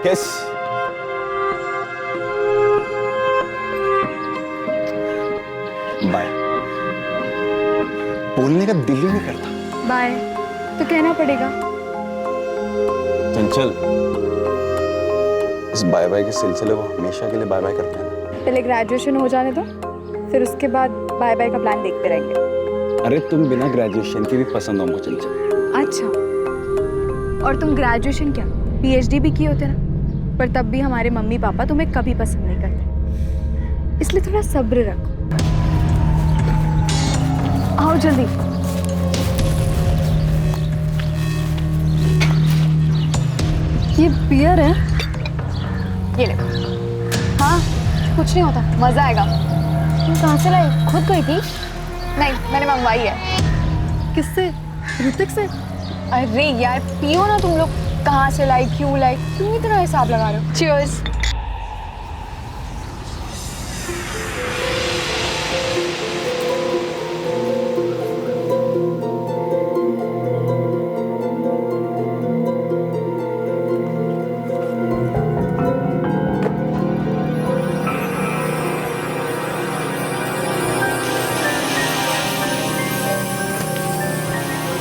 Yes. Bye. बोलने का दिल ही नहीं करता। बाय तो कहना पड़ेगा। चंचल, इस बाय बाय के सिलसिले को हमेशा के लिए बाय बाय करते हैं ना। पहले ग्रेजुएशन हो जाने दो, फिर उसके बाद बाय बाय का प्लान देखते रहेंगे। अरे तुम बिना ग्रेजुएशन के भी पसंद हो मुझे चंचल। अच्छा, और तुम ग्रेजुएशन क्या पीएचडी भी किए होते ना, पर तब भी हमारे मम्मी पापा तुम्हें कभी पसंद नहीं करते, इसलिए थोड़ा सब्र रखो। आओ जल्दी। ये बियर है, ये ले। हाँ कुछ नहीं होता, मजा आएगा। तुम कहाँ से लाई? खुद गई थी? नहीं, मैंने मंगवाई है। किससे? ऋतिक से। अरे यार पियो ना तुम लोग। कहाँ से लाई, क्यों लाई, क्यों इतना हिसाब लगा रहे हो? चीयर्स।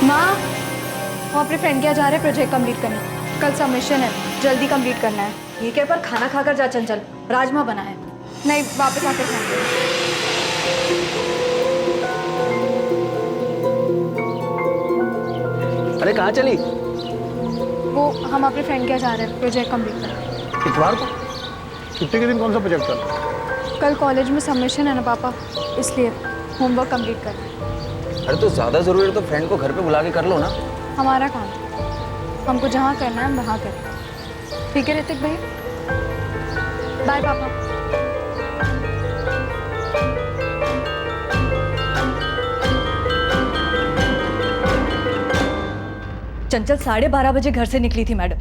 माँ, हम अपने फ्रेंड के यहाँ जा रहे हैं प्रोजेक्ट कंप्लीट करने। कल सबमिशन है, जल्दी कंप्लीट करना है। ठीक है, पर खाना खाकर जा चंचल, राजमा बना है। नहीं, वापस आकर खाएंगे। अरे कहाँ चली? वो हम अपने फ्रेंड के यहाँ जा रहे हैं प्रोजेक्ट कंप्लीट करने। इतवार को? छुट्टी के दिन कौन सा प्रोजेक्ट चल रहा है? कल कॉलेज में सबमिशन है ना पापा, इसलिए होमवर्क कंप्लीट करना है। अरे तो ज्यादा जरूरी है तो फ्रेंड को घर पे बुला के कर लो ना। हमारा काम है, हमको जहाँ करना है हम वहाँ करें। ठीक है ऋतिक भाई, बाय पापा। चंचल 12:30 बजे घर से निकली थी मैडम,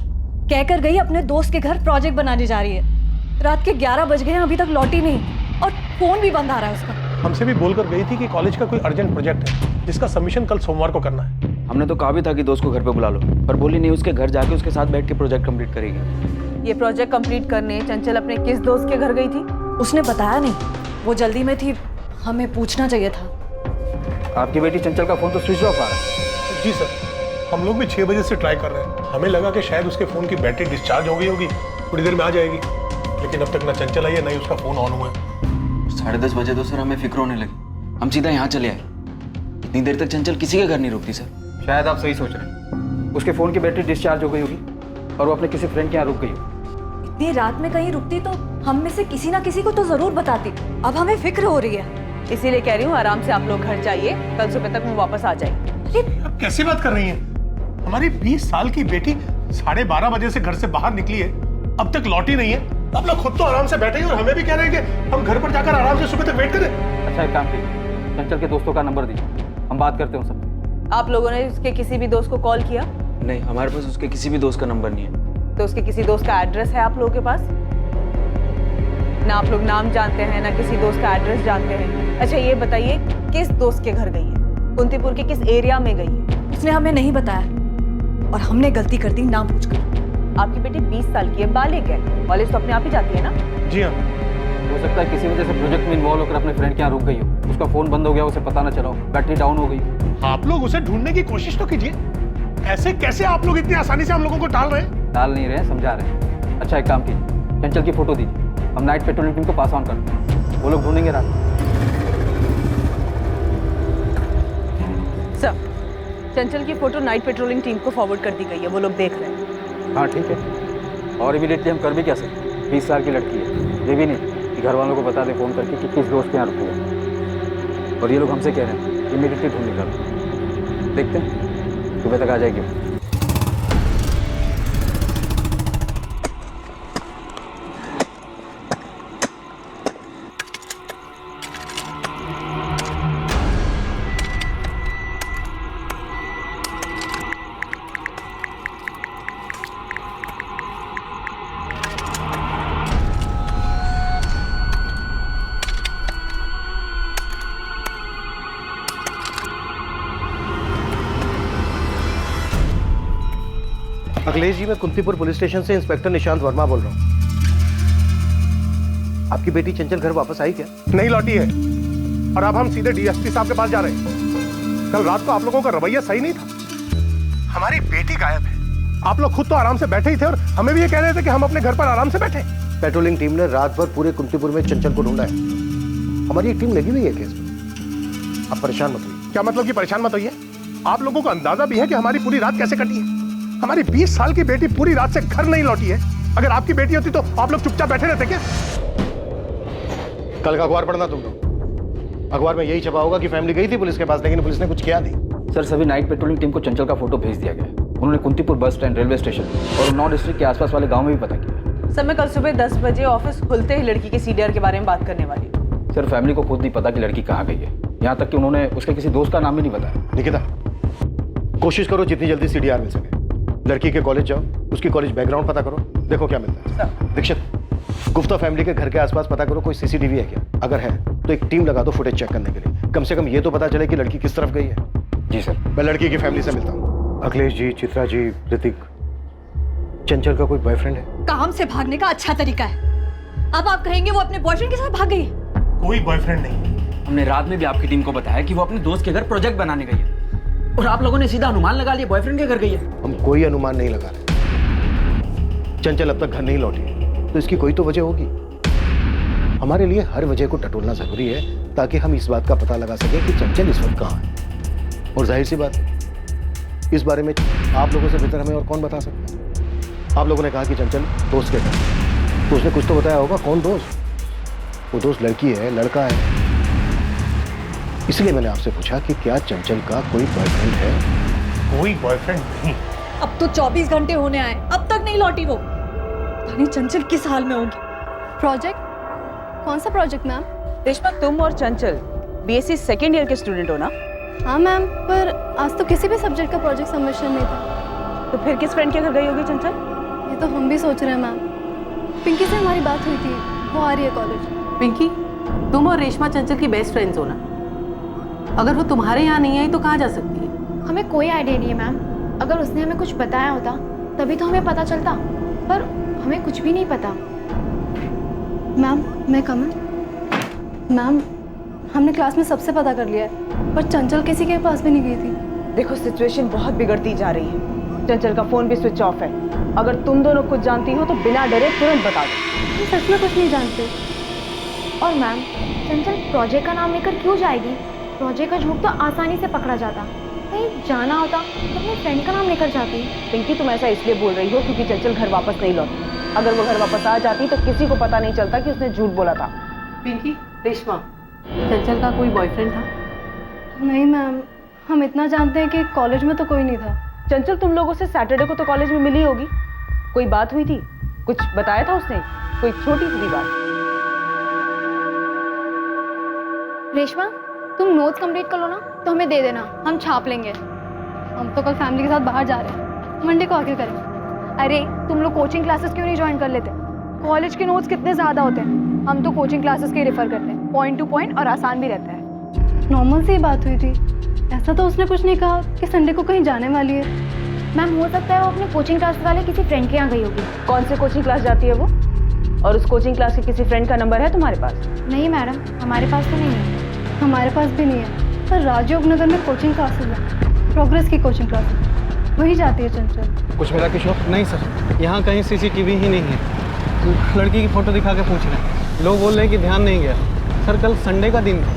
कहकर गई अपने दोस्त के घर प्रोजेक्ट बनाने जा रही है। रात के 11 बज गए हैं, अभी तक लौटी नहीं, और फोन भी बंद आ रहा है उसका। हमसे भी बोलकर गई थी कि कॉलेज का कोई अर्जेंट प्रोजेक्ट है जिसका सबमिशन कल सोमवार को करना है। हमने तो कहा भी था कि दोस्त को घर पे बुला लो, पर बोली नहीं, उसके घर जाके उसके साथ बैठ के प्रोजेक्ट कंप्लीट करेगी। ये प्रोजेक्ट कंप्लीट करने चंचल अपने किस दोस्त के घर गई थी? उसने बताया नहीं, वो जल्दी में थी, हमें पूछना चाहिए था। आपकी बेटी चंचल का फोन तो स्विच ऑफ आ रहा है। जी सर, हम लोग भी 6 बजे से ट्राई कर रहे हैं। हमें लगा कि शायद उसके फोन की बैटरी डिस्चार्ज हो गई होगी, थोड़ी देर में आ जाएगी, लेकिन अब तक ना चंचल आई है ना ही उसका फोन ऑन हुआ है। 10:30 बजे तो सर हमें फिक्र होने लगी, हम सीधा यहाँ चले आए। इतनी देर तक चंचल किसी के घर नहीं रुकती सर। शायद आप सही सोच रहे हैं, उसके फ़ोन की बैटरी डिस्चार्ज हो गई होगी और वो अपने किसी फ्रेंड के यहाँ रुक गई होगी। इतनी रात में कहीं रुकती तो हम में से किसी ना किसी को तो जरूर बताती। अब हमें फिक्र हो रही है, इसीलिए कह रही हूँ आराम से आप लोग घर जाइए, कल सुबह तक वो वापस आ जाएगी। अब कैसी बात कर रही हैं? हमारी 20 साल की बेटी 12:30 बजे से घर से बाहर निकली है, अब तक लौटी नहीं है। आप लोग खुद तो आराम से बैठे हैं और हमें भी कह रहे हैं कि हम घर पर जाकर आराम से सुबह तक वेट करें। अच्छा एक काम कीजिए, चंचल के दोस्तों का नंबर दीजिए, हम बात करते हैं उनसे। आप लोगों ने उसके किसी भी दोस्त को कॉल किया? नहीं, हमारे पास उसके किसी भी दोस्त का नंबर नहीं है। तो उसके किसी दोस्त का एड्रेस है आप लोगों के पास? ना आप लोग नाम जानते हैं ना किसी दोस्त का एड्रेस जानते हैं। अच्छा ये बताइए किस दोस्त के घर गई है, कुंतीपुर के किस एरिया में गई है? उसने हमें नहीं बताया और हमने गलती कर दी ना पूछकर। आपकी बेटी 20 साल की है, बालिग है, कॉलेज तो अपने आप ही जाती है ना? जी हाँ। हो सकता है किसी वजह से प्रोजेक्ट में इन्वॉल्व होकर अपने फ्रेंड के यहाँ रुक गई हो, उसका फ़ोन बंद हो गया, उसे पता ना चला हो, बैटरी डाउन हो गई। आप लोग उसे ढूंढने की कोशिश तो कीजिए। ऐसे कैसे आप लोग इतनी आसानी से हम लोगों को टाल रहे हैं? डाल नहीं रहे, समझा रहे हैं। अच्छा एक काम कीजिए, चंचल की फोटो दीजिए, हम नाइट पेट्रोलिंग टीम को पास ऑन करते हैं, वो लोग ढूंढेंगे रात में। सर, चंचल की फोटो नाइट पेट्रोलिंग टीम को फॉरवर्ड कर दी गई है, वो लोग देख रहे हैं। हाँ ठीक है, और इमीडिएटली हम कर भी क्या सकते, 20 साल की लड़की है, ये भी नहीं कि घर वालों को बता दें फ़ोन करके कि किस दोस्त के यहाँ रुकी है। और ये लोग हमसे कह रहे हैं इमीडिएटली ढूंढ निकालो, देखते हैं सुबह तक आ जाएगी। अखिलेश जी, मैं कुंतीपुर पुलिस स्टेशन से इंस्पेक्टर निशांत वर्मा बोल रहा हूँ। आपकी बेटी चंचल घर वापस आई क्या? नहीं लौटी है और अब हम सीधे डीएसपी साहब के पास जा रहे हैं। कल रात को आप लोगों का रवैया सही नहीं था। हमारी बेटी गायब है। आप लोग खुद तो आराम से बैठे ही थे और हमें भी ये कह रहे थे कि हम अपने घर पर आराम से बैठे। पेट्रोलिंग टीम ने रात भर पूरे कुंतीपुर में चंचल को ढूंढा है। हमारी एक टीम लगी हुई है केस में। आप परेशान मत होइए। क्या मतलब कि परेशान मत होइए? आप लोगों को अंदाजा भी है कि हमारी पूरी रात कैसे कटी है? हमारी 20 साल की बेटी पूरी रात से घर नहीं लौटी है। अगर आपकी बेटी होती तो आप लोग चुपचाप बैठे रहते क्या? कल का अखबार पढ़ना तुम लोग। अखबार में यही छपा होगा कि फैमिली गई थी पुलिस के पास, लेकिन पुलिस ने कुछ किया नहीं। सर, सभी नाइट पेट्रोलिंग टीम को चंचल का फोटो भेज दिया गया है। उन्होंने कुंतीपुर बस स्टैंड, रेलवे स्टेशन और 9 डिस्ट्रिक्ट के आसपास वाले गांव में भी पता किया। सर, मैं कल सुबह 10 बजे ऑफिस खुलते ही लड़की के सीडीआर के बारे में बात करने वाली हूँ। सर, फैमिली को खुद नहीं पता कि लड़की कहाँ गई है। यहाँ तक कि उन्होंने उसके किसी दोस्त का नाम भी नहीं बताया। निकिता, कोशिश करो जितनी जल्दी सीडीआर मिल सके। लड़की के कॉलेज जाओ, उसकी कॉलेज बैकग्राउंड पता करो, देखो क्या मिलता है। दीक्षित, गुफ्ता फैमिली के घर के आसपास पता करो कोई सीसीटीवी है क्या। अगर है तो एक टीम लगा दो फुटेज चेक करने के लिए। कम से कम ये तो पता चले कि लड़की किस तरफ गई है। जी सर। मैं लड़की की फैमिली से मिलता हूँ। अखिलेश जी, चित्रा जी, ऋतिक, चंचल का कोई बॉयफ्रेंड है? काम से भागने का अच्छा तरीका है। अब आप कहेंगे वो अपने बॉयफ्रेंड के साथ भाग गई है? कोई बॉयफ्रेंड नहीं। हमने रात में भी आपकी टीम को बताया कि वो अपने दोस्त के घर प्रोजेक्ट बनाने गई है और आप लोगों ने सीधा अनुमान लगा लिया बॉयफ्रेंड के घर गई है। हम कोई अनुमान नहीं लगा रहे। चंचल अब तक घर नहीं लौटी, तो इसकी कोई तो वजह होगी। हमारे लिए हर वजह को टटोलना जरूरी है ताकि हम इस बात का पता लगा सकें कि चंचल इस वक्त कहाँ है। और जाहिर सी बात है, इस बारे में आप लोगों से बेहतर हमें और कौन बता सकता है। आप लोगों ने कहा कि चंचल दोस्त के घर, तो उसने कुछ तो बताया होगा। कौन दोस्त? वो दोस्त लड़की है, लड़का है? इसलिए मैंने आपसे पूछा कि क्या चंचल का कोई बॉयफ्रेंड है? कोई बॉयफ्रेंड नहीं। अब तो 24 घंटे होने आए, अब तक नहीं लौटी वो। पता नहीं चंचल किस हाल में होगी। प्रोजेक्ट? कौन सा प्रोजेक्ट मैम? रेशमा, तुम और चंचल बीएससी सेकेंड ईयर के स्टूडेंट हो ना? हाँ मैम, पर आज तो किसी भी सब्जेक्ट का प्रोजेक्ट सबमिशन नहीं था। तो फिर किस फ्रेंड के घर गई होगी चंचल? ये तो हम भी सोच रहे हैं मैम। पिंकी से हमारी बात हुई थी, वो आ रही है कॉलेज। पिंकी, तुम और रेशमा चंचल की बेस्ट फ्रेंड्स हो ना? अगर वो तुम्हारे यहाँ नहीं आई तो कहाँ जा सकती है? हमें कोई आइडिया नहीं है मैम। अगर उसने हमें कुछ बताया होता तभी तो हमें पता चलता, पर हमें कुछ भी नहीं पता। मैम, मैं कमन। मैम, हमने क्लास में सबसे पता कर लिया है, पर चंचल किसी के पास भी नहीं गई थी। देखो, सिचुएशन बहुत बिगड़ती जा रही है। चंचल का फोन भी स्विच ऑफ है। अगर तुम दोनों कुछ जानती हो तो बिना डरे तुरंत बता दो। हम सच में कुछ नहीं जानते। और मैम, चंचल प्रोजेक्ट का नाम लेकर क्यों जाएगी? प्रोजेक्ट का झूठ तो आसानी से पकड़ा जाता। कहीं जाना होता तो अपने फ्रेंड का नाम लेकर जाती। पिंकी, तुम ऐसा इसलिए बोल रही हो क्योंकि चंचल घर वापस नहीं लौटी। अगर वो घर वापस आ जाती तो किसी को पता नहीं चलता कि उसने झूठ बोला था। पिंकी, रेशमा, चंचल का कोई बॉयफ्रेंड था? नहीं मैम, हम इतना जानते हैं कि कॉलेज में तो कोई नहीं था। चंचल तुम लोगों से सैटरडे को तो कॉलेज में मिली होगी। कोई बात हुई थी? कुछ बताया था उसने? कोई छोटी सी बात? रेशमा, तुम नोट्स कंप्लीट कर लो ना, तो हमें दे देना, हम छाप लेंगे। हम तो कल फैमिली के साथ बाहर जा रहे हैं, मंडे को आके करेंगे। अरे, तुम लोग कोचिंग क्लासेस क्यों नहीं ज्वाइन कर लेते? कॉलेज के नोट्स कितने ज़्यादा होते हैं। हम तो कोचिंग क्लासेस के रेफर करते हैं, पॉइंट टू पॉइंट, और आसान भी रहता है। नॉर्मल सी बात हुई थी। ऐसा तो उसने कुछ नहीं कहा कि संडे को कहीं जाने वाली है। मैम, हो सकता है वो अपने कोचिंग क्लास वाले किसी फ्रेंड के यहाँ गई होगी। कौन से कोचिंग क्लास जाती है वो? और उस कोचिंग क्लास के किसी फ्रेंड का नंबर है तुम्हारे पास? नहीं मैडम, हमारे पास तो नहीं है। हमारे पास भी नहीं है, पर राजयोग नगर में कोचिंग क्लासेस है, प्रोग्रेस की कोचिंग क्लासेस, वही जाती है चंचल। कुछ मिला किशोर? नहीं सर, यहाँ कहीं सीसीटीवी ही नहीं है। लड़की की फोटो दिखा के पूछ रहे हैं। लोग बोल रहे हैं कि ध्यान नहीं गया। सर, कल संडे का दिन था,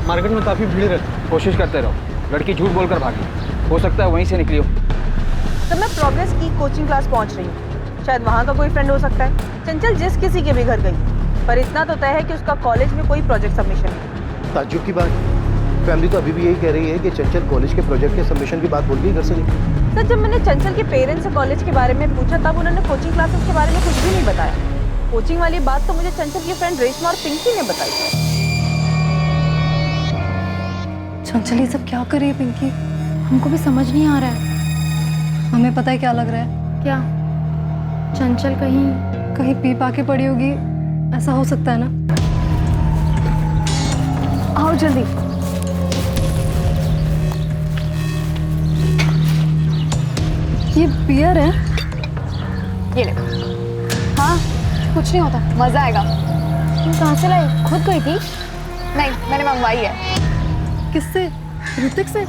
मार्केट में काफ़ी भीड़ रहती। कोशिश करते रहो। लड़की झूठ बोलकर भागी, हो सकता है वहीं से निकली हो। तो मैं प्रोग्रेस की कोचिंग क्लास पहुंच रही हूँ, शायद वहाँ का कोई फ्रेंड हो सकता है। चंचल जिस किसी के भी घर गई, पर इतना तो तय है कि उसका कॉलेज में कोई प्रोजेक्ट सबमिशन है। ताज्जुब की बात, फैमिली तो अभी भी यही कह रही है कि चंचल कॉलेज के प्रोजेक्ट के सबमिशन की बात बोल के घर से निकली। सर, जब मैंने चंचल के पेरेंट्स से कॉलेज के बारे में पूछा तब उन्होंने कोचिंग क्लासेस के बारे में कुछ भी नहीं बताया। कोचिंग वाली बात तो मुझे चंचल की फ्रेंड रेशमा और पिंकी ने बताई। चंचल ये सब क्या कर रही है पिंकी? हमको भी समझ नहीं आ रहा है। हमें पता है क्या लग रहा है। क्या? चंचल कहीं पी पा के पड़ी होगी, ऐसा हो सकता है ना? आओ जल्दी। ये बियर है। ये ले। हाँ, कुछ नहीं होता, मजा आएगा। तुम कहाँ से लाई? खुद गई थी? नहीं, मैंने मंगवाई है। किससे? ऋतिक से?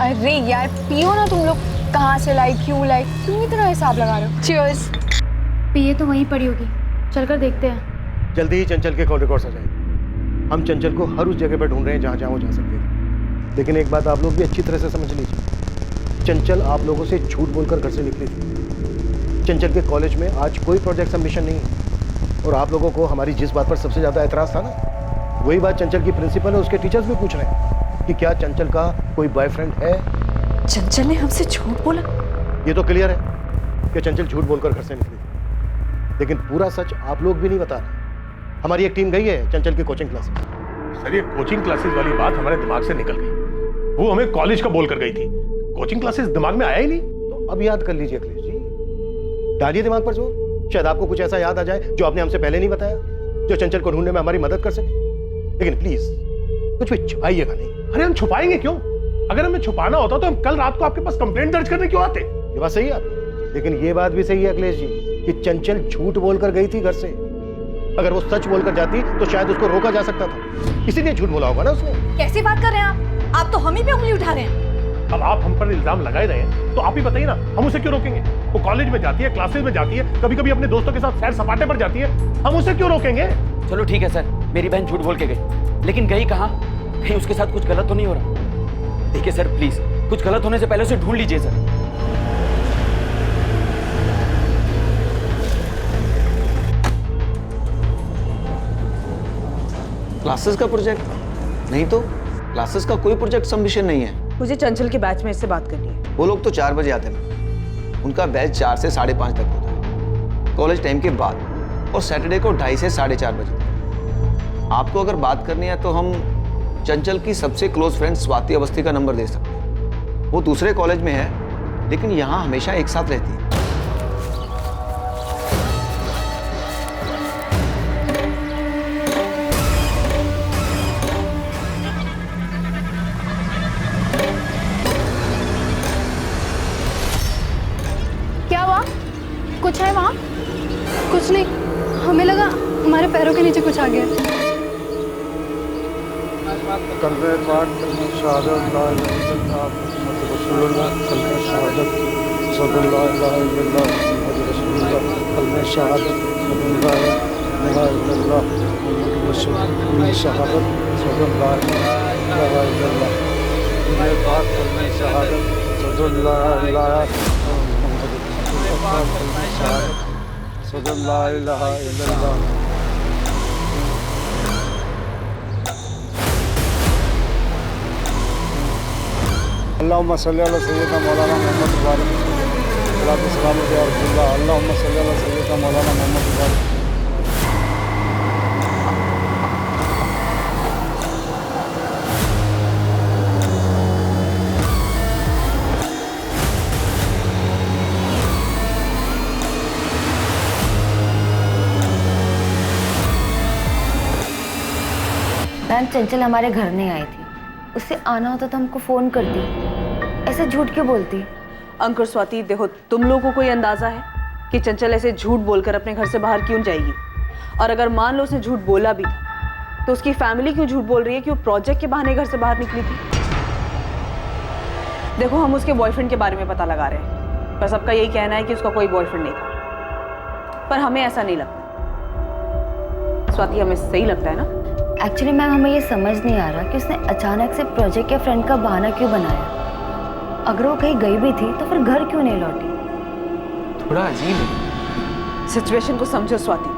अरे यार पियो ना तुम लोग। कहाँ से लाई, क्यों लाई, क्यों इतना हिसाब लगा रहे हो? चीयर्स। पिए तो वहीं पड़ी होगी, चलकर देखते हैं। जल्दी ही चंचल के कॉल रिकॉर्ड्स आ जाएंगे। हम चंचल को हर उस जगह पर ढूंढ रहे हैं जहाँ जहाँ वो जा सकते थे। लेकिन एक बात आप लोग भी अच्छी तरह से समझ लीजिए, चंचल आप लोगों से झूठ बोलकर घर से निकली थी। चंचल के कॉलेज में आज कोई प्रोजेक्ट सबमिशन नहीं है और आप लोगों को हमारी जिस बात पर सबसे ज़्यादा एतराज़ था ना, वही बात चंचल की प्रिंसिपल और उसके टीचर्स भी पूछ रहे हैं कि क्या चंचल का कोई बॉयफ्रेंड है। चंचल ने हमसे झूठ बोला? ये तो क्लियर है कि चंचल झूठ बोलकर घर से निकली थी, लेकिन पूरा सच आप लोग भी नहीं बता रहे। हमारी एक टीम गई है चंचल की कोचिंग क्लास में। सर ये कोचिंग क्लासेस वाली बात हमारे दिमाग से निकल गई। वो हमें कॉलेज का बोल कर गई थी, कोचिंग क्लासेस दिमाग में आया ही नहीं। तो अब याद कर लीजिए अखिलेश जी, डालिए दिमाग पर जोर। शायद आपको कुछ ऐसा याद आ जाए जो आपने हमसे पहले नहीं बताया, जो चंचल को ढूंढने में हमारी मदद कर सके। लेकिन प्लीज कुछ भी छुपाइएगा नहीं। अरे हम छुपाएंगे क्यों? अगर हमें छुपाना होता तो हम कल रात को आपके पास कंप्लेंट दर्ज करने क्यों आते? ये बात सही है आपकी, लेकिन ये बात भी सही है अखिलेश जी कि चंचल झूठ बोलकर गई थी घर से। अगर वो सच बोलकर जाती तो शायद उसको रोका जा सकता था, इसीलिए झूठ बोला होगा ना उसने। कैसी बात कर रहे हैं आप? तो हम ही पे उंगली उठा रहे हैं। अब आप हम पर इल्जाम लगाए रहे हैं तो आप ही बताइए ना, हम उसे क्यों रोकेंगे? वो कॉलेज में जाती है, क्लासेस में जाती है, कभी कभी अपने दोस्तों के साथ सैर सपाटे पर जाती है, हम उसे क्यों रोकेंगे? चलो ठीक है सर, मेरी बहन झूठ बोल के गई, लेकिन गई कहाँ? कहीं उसके साथ कुछ गलत तो नहीं हो रहा? देखिए सर प्लीज, कुछ गलत होने से पहले उसे ढूंढ लीजिए सर। क्लासेस का प्रोजेक्ट नहीं तो क्लासेस का कोई प्रोजेक्ट सबमिशन नहीं है। मुझे चंचल के बैच में इससे बात करनी है। वो लोग तो 4 बजे आते हैं, उनका बैच 4 से 5:30 तक होता है, कॉलेज टाइम के बाद, और सैटरडे को 2:30 से 4:30 बजे तक। आपको अगर बात करनी है तो हम चंचल की सबसे क्लोज फ्रेंड स्वाति अवस्थी का नंबर दे सकते हैं। वो दूसरे कॉलेज में है लेकिन यहाँ हमेशा एक साथ रहती है। क्या हुआ? कुछ है वहाँ? कुछ नहीं, हमें लगा हमारे पैरों के नीचे कुछ आ गया। कलमे पाक, कलमे शहादत, ला इलाहा इल्लल्लाह मुहम्मद रसूलुल्लाह, कलमे शहादत, सल्लल्लाहु अलैहि वसल्लम मुहम्मद रसूलुल्लाह, कलमे शहादत, सल्लल्लाहु अलैहि वसल्लम मुहम्मद रसूलुल्लाह, कलमे शहादत, सल्लल्लाहु अलैहि वसल्लम, कलमे पाक, कलमे शहादत, सल्लल्लाहु अलैहि वसल्लम, कलमे शहादत, सल्लल्लाहु अलैहि वसल्लम। अल्लाहुम्मा सल्ली अला सय्यिदना मौलाना मोहम्मद वाले सलाम या रसूलुल्लाह। अल्लाहुम्मा सल्ली अला सय्यिदना मौलाना मोहम्मद वाले। मैम चंचल हमारे घर नहीं आई थी, उससे आना होता तो हमको फोन करती, ऐसे झूठ क्यों बोलती? अंकुर स्वाति देखो, तुम लोगों को कोई अंदाजा है कि चंचल ऐसे झूठ बोलकर अपने घर से बाहर क्यों जाएगी? और अगर मान लो उसने झूठ बोला भी था तो उसकी फैमिली क्यों झूठ बोल रही है कि वो प्रोजेक्ट के बहाने घर से बाहर निकली थी? देखो हम उसके बॉयफ्रेंड के बारे में पता लगा रहे हैं, पर सबका यही कहना है कि उसका कोई बॉयफ्रेंड नहीं था, पर हमें ऐसा नहीं लगता। स्वाति हमें सही लगता है ना? एक्चुअली मैम हमें ये समझ नहीं आ रहा कि उसने अचानक से प्रोजेक्ट या फ्रेंड का बहाना क्यों बनाया। अगर वो कहीं गई भी थी तो फिर घर क्यों नहीं लौटी? थोड़ा अजीब है। सिचुएशन को समझो स्वाति,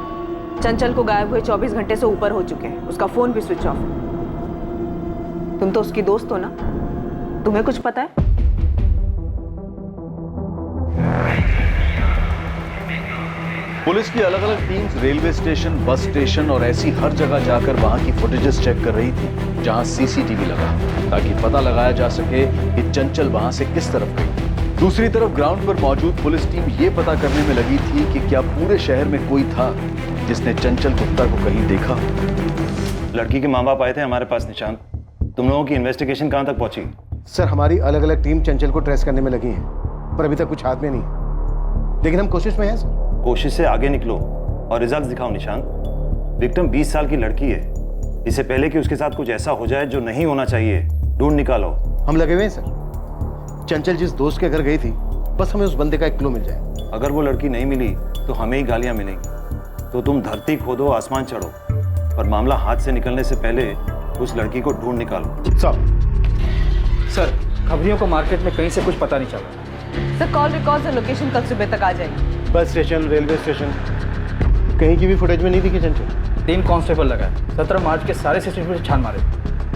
चंचल को गायब हुए 24 घंटे से ऊपर हो चुके हैं, उसका फोन भी स्विच ऑफ। तुम तो उसकी दोस्त हो ना, तुम्हें कुछ पता है? पुलिस की अलग अलग teams railway station, bus station और ऐसी हर जगह जाकर वहां की फुटेजेस चेक कर रही थी जहां सीसीटीवी लगा, ताकि पता लगाया जा सके कि चंचल वहां से किस तरफ गई। दूसरी तरफ ग्राउंड पर मौजूद पुलिस टीम ये पता करने में लगी थी कि क्या पूरे शहर में कोई था जिसने चंचल गुप्ता को कहीं देखा। लड़की के माँ बाप आए थे हमारे पास निशांत, तुम लोगों की इन्वेस्टिगेशन कहाँ तक पहुंची? सर हमारी अलग अलग टीम चंचल को ट्रेस करने में लगी है, पर अभी तक कुछ हाथ में नहीं, लेकिन हम कोशिश में हैं सर। कोशिश से आगे निकलो और रिजल्ट दिखाओ निशांत। विक्टिम 20 साल की लड़की है। इससे पहले कि उसके साथ कुछ ऐसा हो जाए जो नहीं होना चाहिए, ढूंढ निकालो। हम लगे हुए हैं सर। चंचल जिस दोस्त के घर गई थी, बस हमें उस बंदे का एक क्लू मिल जाए। अगर वो लड़की नहीं मिली तो हमें ही गालियां मिलेंगी। तो तुम धरती खोदो, आसमान चढ़ो, पर मामला हाथ से निकलने से पहले उस लड़की को ढूंढ निकालो। सर खबरियों को मार्केट में कहीं से कुछ पता नहीं चला। सर कॉल रिकॉर्ड्स और लोकेशन कल सुबह तक आ जाएगी। बस स्टेशन, रेलवे स्टेशन, कहीं की भी फुटेज में नहीं दिखी चंचल। 3 कांस्टेबल लगा। 17 मार्च के सारे सीसीटीवी छान मारे,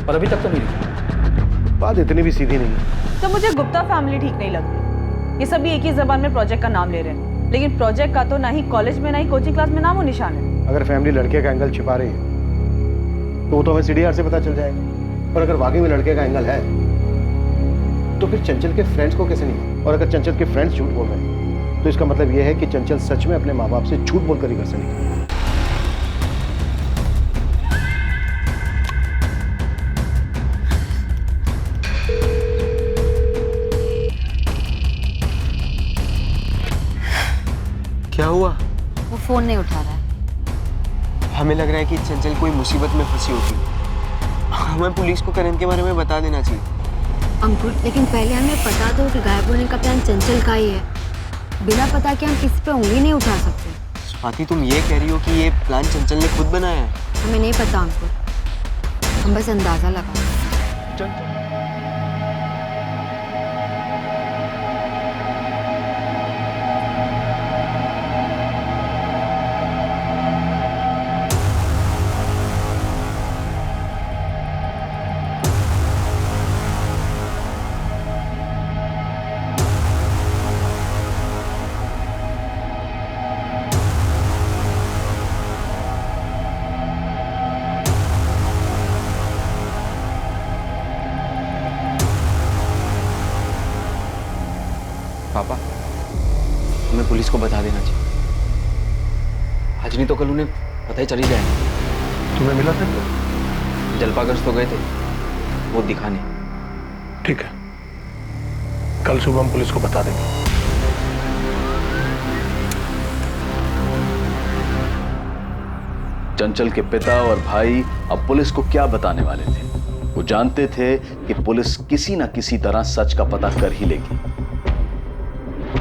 पर अभी तक तो नहीं दिखी। बात इतनी भी सीधी नहीं है। तो मुझे गुप्ता फैमिली ठीक नहीं लगती। ये सभी एक ही जबान में प्रोजेक्ट का नाम ले रहे हैं, लेकिन प्रोजेक्ट का तो ना ही कॉलेज में ना ही कोचिंग क्लास में नाम और निशान है। अगर फैमिली लड़के का एंगल छिपा रही है तो वो तो हमें सीडीआर से पता चल जाएगा। और अगर वाकई में लड़के का एंगल है तो फिर चंचल के फ्रेंड्स को कैसे नहीं? और अगर चंचल के फ्रेंड्स झूठ बोल रहे हैं तो इसका मतलब यह है कि चंचल सच में अपने माँ बाप से झूठ बोलकर ही घर से निकली। क्या हुआ? वो फोन नहीं उठा रहा है। हमें लग रहा है कि चंचल कोई मुसीबत में फंसी होगी। हमें पुलिस को करण के बारे में बता देना चाहिए। अंकुर, लेकिन पहले हमें पता दो कि गायब होने का प्लान चंचल का ही है। बिना पता के हम किसी पे उंगली नहीं उठा सकते। स्वाति, तुम ये कह रही हो कि ये प्लान चंचल ने खुद बनाया है? हमें नहीं पता अंकुर, हम बस अंदाजा लगा रहे हैं। पापा, हमें पुलिस को बता देना चाहिए। आज नहीं तो कल उन्हें पता ही चली जाएगा। तुम्हें मिला था? जलपागंज तो गए थे वो दिखाने। ठीक है, कल सुबह हम पुलिस को बता देंगे। चंचल के पिता और भाई अब पुलिस को क्या बताने वाले थे? वो जानते थे कि पुलिस किसी ना किसी तरह सच का पता कर ही लेगी,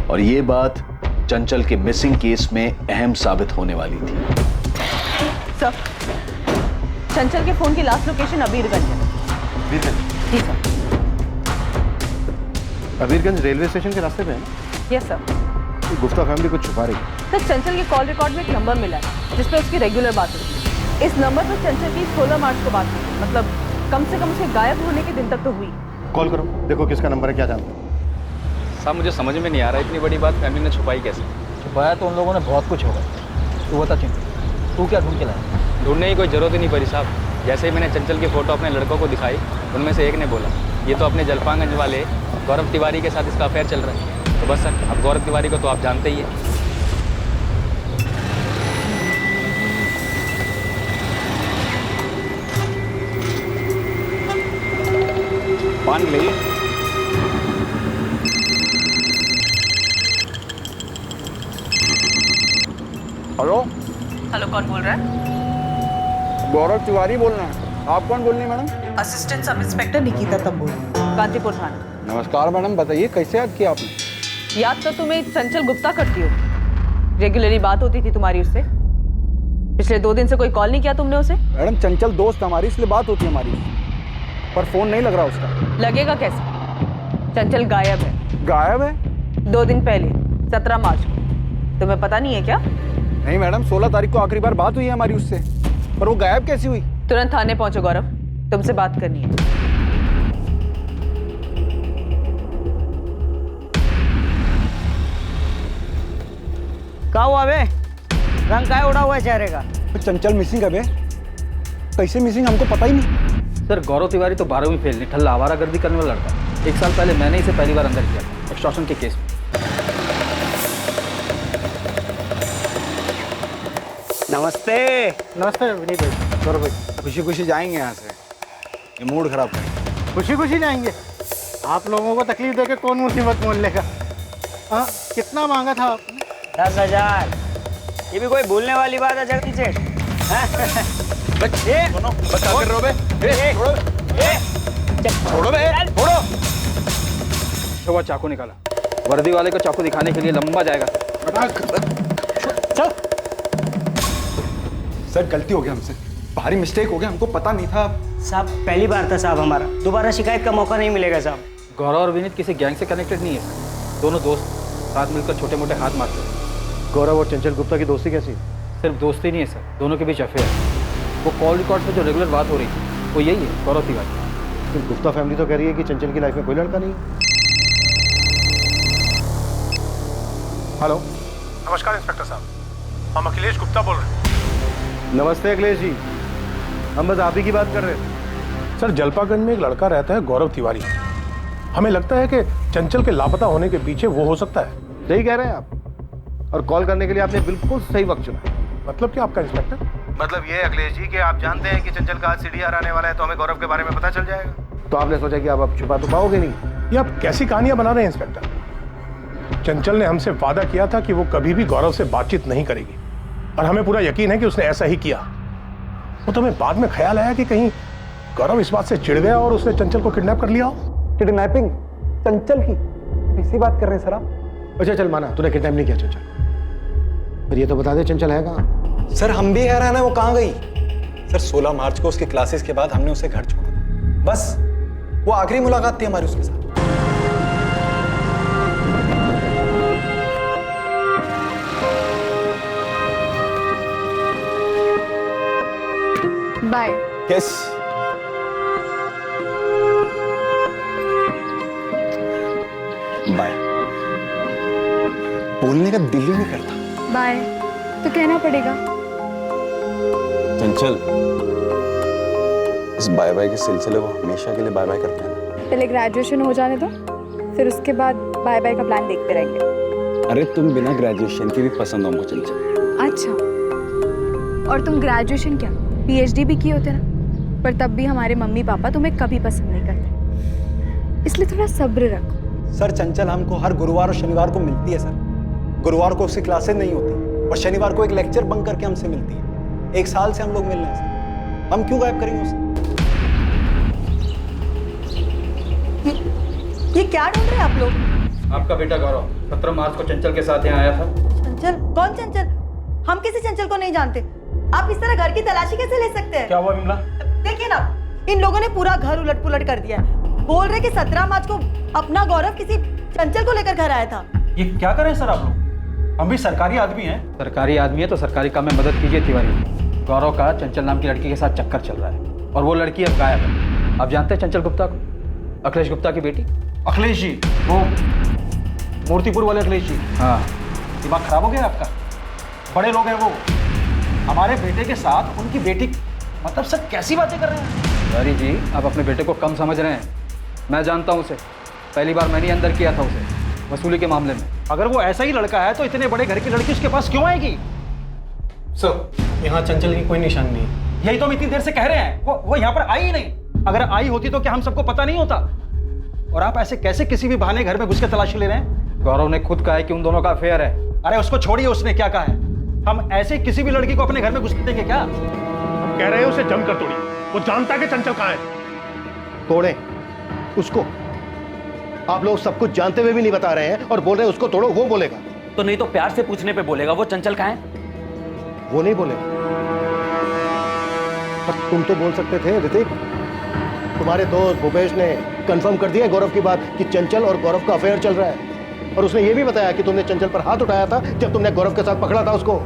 और ये बात चंचल के मिसिंग केस में अहम साबित होने वाली थी। सर, चंचल के फोन की लास्ट लोकेशन अबीरगंज है। अबीरगंज? जी सर। अबीरगंज रेलवे स्टेशन के रास्ते पे है ना? Yes sir. गुप्ता फैमिली कुछ छुपा रही है। सर, चंचल के कॉल रिकॉर्ड में एक नंबर मिला है जिस पे उसकी रेगुलर बात होती है। इस नंबर पर चंचल की 16 मार्च को बात हुई, मतलब कम से कम उसके गायब होने के दिन तक तो हुई। कॉल करो, देखो किसका नंबर है, क्या जानते हो। साहब मुझे समझ में नहीं आ रहा, इतनी बड़ी बात फैमिली ने छुपाई कैसे? छुपाया तो उन लोगों ने बहुत कुछ होगा। तू बता चिंटू, तू क्या ढूंढ के लाया? ढूंढने की कोई जरूरत ही नहीं पड़ी साहब। जैसे ही मैंने चंचल की फोटो अपने लड़कों को दिखाई, उनमें से एक ने बोला ये तो अपने जलपागंज वाले गौरव तिवारी के साथ इसका अफेयर चल रहा है। तो बस सर, अब गौरव तिवारी को तो आप जानते ही हैं। पान ले। हेलो हेलो, कौन बोल रहा है? गौरव तिवारी बोल रहे हैं। आप कौन बोल रही हैं madam? Assistant sub inspector Nikita Tabu, Kantipur थाना। नमस्कार मैडम, बताइए कैसे याद किया आपने? याद तो तुम्हें चंचल गुप्ता करती हो। रेगुलरली बात होती थी तुम्हारी उससे। पिछले 2 दिन से कोई कॉल नहीं किया तुमने उसे? मैडम चंचल दोस्त हमारी, इसलिए बात होती है हमारी, पर फोन नहीं लग रहा उसका। लगेगा कैसे? चंचल गायब है। गायब है? 2 दिन पहले 17 मार्च को। तुम्हें पता नहीं है क्या? नहीं मैडम, 16 तारीख को आखिरी बार बात हुई है हमारी उससे, पर वो गायब कैसी हुई? तुरंत थाने पहुंचो गौरव, तुमसे बात करनी है। क्या हुआ बे? रंग काय उड़ा हुआ है चेहरे का? चंचल मिसिंग है बे। कैसे मिसिंग, हमको पता ही नहीं। सर गौरव तिवारी तो 12वीं फेल निठल्ला आवारागर्दी करने वाला लड़का। 1 साल पहले मैंने इसे पहली बार अंदर किया एक्सटॉर्शन के केस में। नमस्ते। नमस्ते विनीत भाई, गौरव भाई। खुशी खुशी जाएंगे यहाँ से, ये मूड खराब है। खुशी खुशी जाएंगे? आप लोगों को तकलीफ देके कौन मुसीबत मोल लेगा? हाँ, कितना मांगा था आपने? 10,000। ये भी कोई भूलने वाली बात है जगदीश सेठ? बचा कर रहो बे। छोड़ो बे, छोड़ो। वो चाकू निकाला। वर्दी वाले को चाकू दिखाने के लिए लंबा जाएगा। सर गलती हो गया हमसे, भारी मिस्टेक हो गया, हमको पता नहीं था। साहब पहली बार था साहब हमारा, दोबारा शिकायत का मौका नहीं मिलेगा साहब। गौरव और विनीत किसी गैंग से कनेक्टेड नहीं है। दोनों दोस्त साथ मिलकर छोटे मोटे हाथ मारते हैं। गौरव और चंचल गुप्ता की दोस्ती कैसी? सिर्फ दोस्ती नहीं है सर, दोनों के बीच अफेयर है। वो कॉल रिकॉर्ड पे जो रेगुलर बात हो रही थी वो यही है, गौरव तिवारी। लेकिन गुप्ता फैमिली तो कह रही है कि चंचल की लाइफ में कोई लड़का नहीं है। हेलो, नमस्कार इंस्पेक्टर साहब, हम अखिलेश गुप्ता बोल रहे हैं। नमस्ते अखिलेश जी, हम बस आप ही की बात कर रहे थे। सर जलपागंज में एक लड़का रहता है गौरव तिवारी, हमें लगता है कि चंचल के लापता होने के पीछे वो हो सकता है। सही कह रहे हैं आप, और कॉल करने के लिए आपने बिल्कुल सही वक्त चुना। मतलब क्या आपका इंस्पेक्टर? मतलब ये अखिलेश जी कि आप जानते हैं कि चंचल का आज सीडीआर आने वाला है, तो हमें गौरव के बारे में पता चल जाएगा। तो आपने सोचा कि आप छुपा तो पाओगे नहीं। ये आप कैसी कहानियां बना रहे हैं इंस्पेक्टर? चंचल ने हमसे वादा किया था कि वो कभी भी गौरव से बातचीत नहीं करेगी, और हमें पूरा यकीन है कि उसने ऐसा ही किया। वो तो हमें बाद में ख्याल आया कि कहीं गौरव इस बात से चिढ़ गया और उसने चंचल को किडनैप कर लिया हो। किडनैपिंग चंचल की ऐसी बात कर रहे हैं सर आप? अच्छा चल माना तूने किडनैप नहीं किया चंचल, पर ये तो बता दे चंचल है कहाँ? सर हम भी हैरान है वो कहाँ गई। सर 16 मार्च को उसकी क्लासेस के बाद हमने उसे घर छोड़ा था, बस वो आखिरी मुलाकात थी हमारी उसके साथ। बाय। किस? बाय। बोलने का दिल ही नहीं करता। बाय तो कहना पड़ेगा। चंचल, इस बाय बाय के सिलसिले को हमेशा के लिए बाय बाय करते हैं ना। पहले ग्रेजुएशन हो जाने दो, फिर उसके बाद बाय बाय का प्लान देखते रहेंगे। अरे तुम बिना ग्रेजुएशन के भी पसंद हो मुझे चंचल। अच्छा, और तुम ग्रेजुएशन क्या पीएचडी भी किए होते ना, पर तब भी हमारे मम्मी पापा तुम्हें कभी पसंद नहीं करते, इसलिए थोड़ा सब्र रखो। सर चंचल हमको हर गुरुवार और शनिवार को मिलती है सर। गुरुवार को उसकी क्लासेस नहीं होती और शनिवार को एक लेक्चर बंक करके हमसे मिलती है। 1 साल से हम लोग मिल रहे हैं सर, हम क्यों गायब करेंगे उसे? ये क्या ढूंढ रहे हैं आप लोग? आपका बेटा गौरव 17 मार्च को चंचल के साथ यहाँ आया था। चंचल? कौन चंचल? हम किसी चंचल को नहीं जानते। आप इस तरह घर की तलाशी कैसे ले सकते हैं? क्या हुआ विमला? देखिए ना, इन लोगों ने पूरा घर उलट पुलट कर दिया है। बोल रहे कि 17 मार्च को अपना गौरव किसी चंचल को लेकर घर आया था। ये क्या करें सर आप लोग? हम भी सरकारी आदमी हैं। सरकारी आदमी है तो सरकारी काम में मदद कीजिए तिवारी। गौरव का चंचल नाम की लड़की के साथ चक्कर चल रहा है और वो लड़की अब गायब है। आप जानते हैं चंचल गुप्ता को, अखिलेश गुप्ता की बेटी? अखिलेश जी, वो मूर्तिपुर वाले अखिलेश जी। हाँ। दिमाग खराब हो गया आपका? बड़े लोग हैं वो, हमारे बेटे के साथ उनकी बेटी, मतलब सर कैसी बातें कर रहे हैं? तिवारी जी आप अपने बेटे को कम समझ रहे हैं। मैं जानता हूँ उसे, पहली बार मैंने अंदर किया था उसे वसूली के मामले में। अगर वो ऐसा ही लड़का है तो इतने बड़े घर की लड़की उसके पास क्यों आएगी? सर यहाँ चंचल की कोई निशानी नहीं है। यही तो हम इतनी देर से कह रहे हैं, वो यहाँ पर आई ही नहीं। अगर आई होती तो क्या हम सबको पता नहीं होता? और आप ऐसे कैसे किसी भी बहाने घर में घुस के तलाशी ले रहे हैं? गौरव ने खुद कहा है कि उन दोनों का अफेयर है। अरे उसको छोड़िए, उसने क्या कहा है? हम ऐसे किसी भी लड़की को अपने घर में घुसने देंगे क्या? हम कह रहे हैं उसे जमकर तोड़िए, वो जानता है कि चंचल कहाँ है। तोड़े उसको? आप लोग सब कुछ जानते हुए भी नहीं बता रहे हैं और बोल रहे हैं उसको तोड़ो, वो बोलेगा तो नहीं तो प्यार से पूछने पे बोलेगा वो चंचल कहाँ है? वो नहीं बोलेगा। पर तुम तो बोल सकते थे ऋतिक। तुम्हारे दोस्त भूपेश ने कंफर्म कर दिया गौरव की बात कि चंचल और गौरव का अफेयर चल रहा है, और उसने ये भी बताया कि तुमने चंचल पर हाथ उठाया था जब तुमने गौरव के साथ पकड़ा था उसको।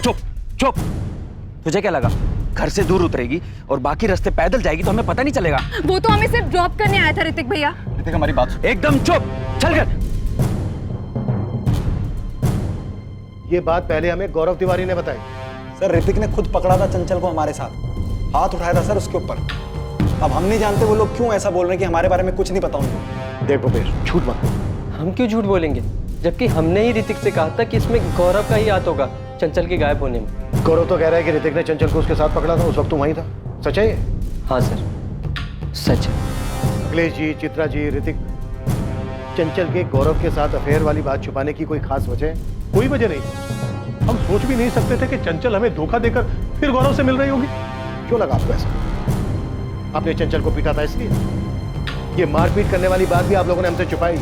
चुप चुप। तुझे क्या लगा घर से दूर उतरेगी और बाकी रास्ते पैदल जाएगी तो हमें पता नहीं चलेगा? वो तो हमें सिर्फ ड्रॉप करने आया था ऋतिक भैया। ऋतिक हमारी बात सुन। एकदम चुप, चल कर। ये बात पहले हमें गौरव तिवारी ने बताई। सर ऋतिक ने खुद पकड़ा था चंचल को हमारे साथ, हाथ उठाया था सर उसके ऊपर। अब हम नहीं जानते वो लोग क्यों ऐसा बोल रहे हैं कि हमारे बारे में कुछ नहीं पता उनको। देख भूपेश, झूठ मत। हम क्यों झूठ बोलेंगे, जबकि हमने ही ऋतिक से कहा था कि इसमें गौरव का ही हाथ होगा। चंचल के गायब होने में। गौरव तो कह रहा है कि ऋतिक ने चंचल को उसके साथ पकड़ा था, उस वक्त तुम वहीं था, सच है ये? हाँ सर, सच है। अखिलेश जी, चित्रा जी, ऋतिक, चंचल के गौरव के साथ अफेयर वाली बात छुपाने की कोई खास वजह है? कोई वजह नहीं। हम सोच भी नहीं सकते थे कि चंचल हमें धोखा देकर फिर गौरव से मिल रही होगी। क्यों लगा आपको ऐसा? आपने चंचल को पीटा था इसलिए? ये मारपीट करने वाली बात भी आप लोगों ने हमसे छुपाई।